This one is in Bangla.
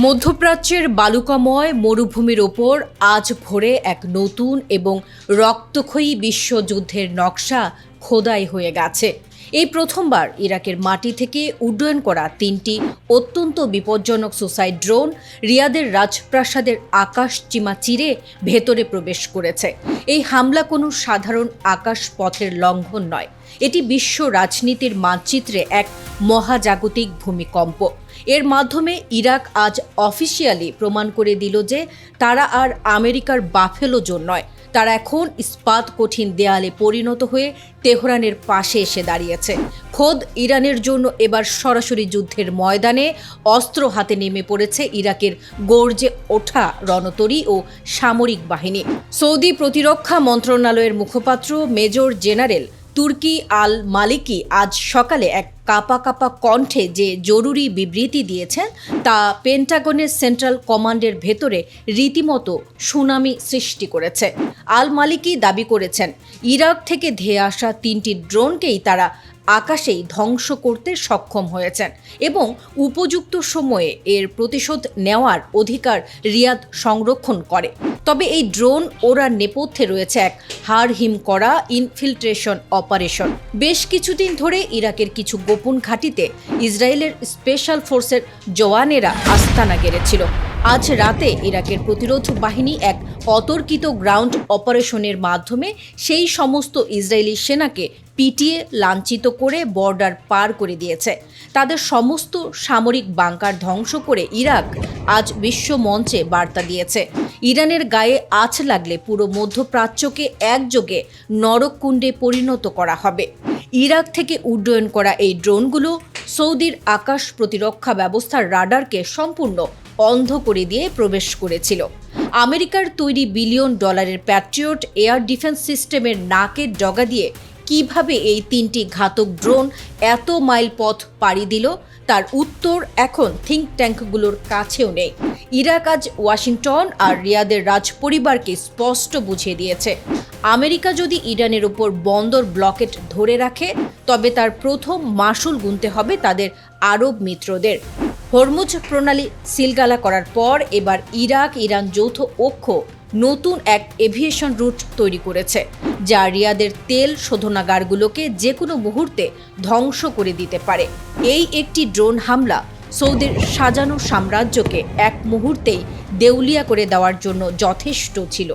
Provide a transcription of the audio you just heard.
মধ্যপ্রাচ্যের বালুকাময় মরুভূমির ওপর আজ ভোরে এক নতুন এবং রক্তক্ষয়ী বিশ্বযুদ্ধের নকশা খোদাই হয়ে গেছে। এই প্রথমবার ইরাকের মাটি থেকে উড্ডয়ন করা তিনটি অত্যন্ত বিপজ্জনক সুসাইড ড্রোন রিয়াদের রাজপ্রাসাদের আকাশ সীমা চিরে ভেতরে প্রবেশ করেছে। এই হামলা কোনো সাধারণ আকাশ পথের লঙ্ঘন নয়, এটি বিশ্ব রাজনীতির মানচিত্রে এক মহাজাগতিক ভূমিকম্প। এর মাধ্যমে ইরাক আজ অফিসিয়ালি প্রমাণ করে দিল যে তারা আর আমেরিকার বাফেলো জোন নয়, তারা এখন ইস্পাত কঠিন দেয়ালে পরিণত হয়ে তেহরানের পাশে এসে দাঁড়িয়েছে। খোদ ইরানের জন্য এবার সরাসরি যুদ্ধের ময়দানে অস্ত্র হাতে নেমে পড়েছে ইরাকের গর্জে ওঠা রণতরী ও সামরিক বাহিনী। সৌদি প্রতিরক্ষা মন্ত্রণালয়ের মুখপাত্র মেজর জেনারেল তুর্কি আল মালিকি আজ সকালে এক কাপা কাপা কণ্ঠে যে জরুরি বিবৃতি দিয়েছেন তা পেন্টাগনের সেন্ট্রাল কমান্ডের ভেতরে রীতিমতো সুনামি সৃষ্টি করেছে। আল মালিকি দাবি করেছেন, ইরাক থেকে ধেয়ে আসা তিনটি ড্রোনকেই তারা আকাশেই ধ্বংস করতে সক্ষম হয়েছেন এবং উপযুক্ত সময়ে এর প্রতিশোধ নেওয়ার অধিকার রিয়াদ সংরক্ষণ করে। তবে এই ড্রোন ওরা নেপথ্যে রয়েছে এক হাড়হিম করা ইনফিল্ট্রেশন অপারেশন। বেশ কিছুদিন ধরে ইরাকের কিছু গোপন ঘাঁটিতে ইসরায়েলের স্পেশাল ফোর্সের জওয়ানেরা আস্তানা গেড়েছিল। আজ রাতে ইরাকের প্রতিরোধ বাহিনী এক অতর্কিত গ্রাউন্ড অপারেশনের মাধ্যমে সেই সমস্ত ইসরায়েলি সেনাকে পিটিয়ে লাঞ্ছিত করে বর্ডার পার করে দিয়েছে। তাদের সমস্ত সামরিক বাংকার ধ্বংস করে ইরাক আজ বিশ্ব মঞ্চে বার্তা দিয়েছে, ইরানের গায়ে আঁচ লাগলে পুরো মধ্যপ্রাচ্যকে একযোগে নরককুণ্ডে পরিণত করা হবে। ইরাক থেকে উড্ডয়ন করা এই ড্রোনগুলো সৌদির আকাশ প্রতিরক্ষা ব্যবস্থার রাডারকে সম্পূর্ণ অন্ধ করে দিয়ে প্রবেশ করেছিল। আমেরিকার তৈরি বিলিয়ন ডলারের প্যাট্রিয়ট এয়ার ডিফেন্স সিস্টেমের নাকের ডগা দিয়ে কিভাবে এই তিনটি ঘাতক ড্রোন এত মাইল পথ পাড়ি দিল তার উত্তর এখন থিঙ্ক ট্যাঙ্কগুলোর কাছেও নেই। ইরাক আজ ওয়াশিংটন আর রিয়াদের রাজপরিবারকে স্পষ্ট বুঝিয়ে দিয়েছে, আমেরিকা যদি ইরানের ওপর বন্দর ব্লকেট ধরে রাখে তবে তার প্রথম মাসুল গুনতে হবে তাদের আরব মিত্রদের। হরমুজ প্রণালী সিলগালা করার পর এবার ইরাক ইরান যৌথ অক্ষ নতুন এক এভিয়েশন রুট তৈরি করেছে, যা রিয়াদের তেল শোধনাগারগুলোকে যে কোনো মুহূর্তে ধ্বংস করে দিতে পারে। এই একটি ড্রোন হামলা সৌদির সাজানো সাম্রাজ্যকে এক মুহূর্তেই দেউলিয়া করে দেওয়ার জন্য যথেষ্ট ছিল।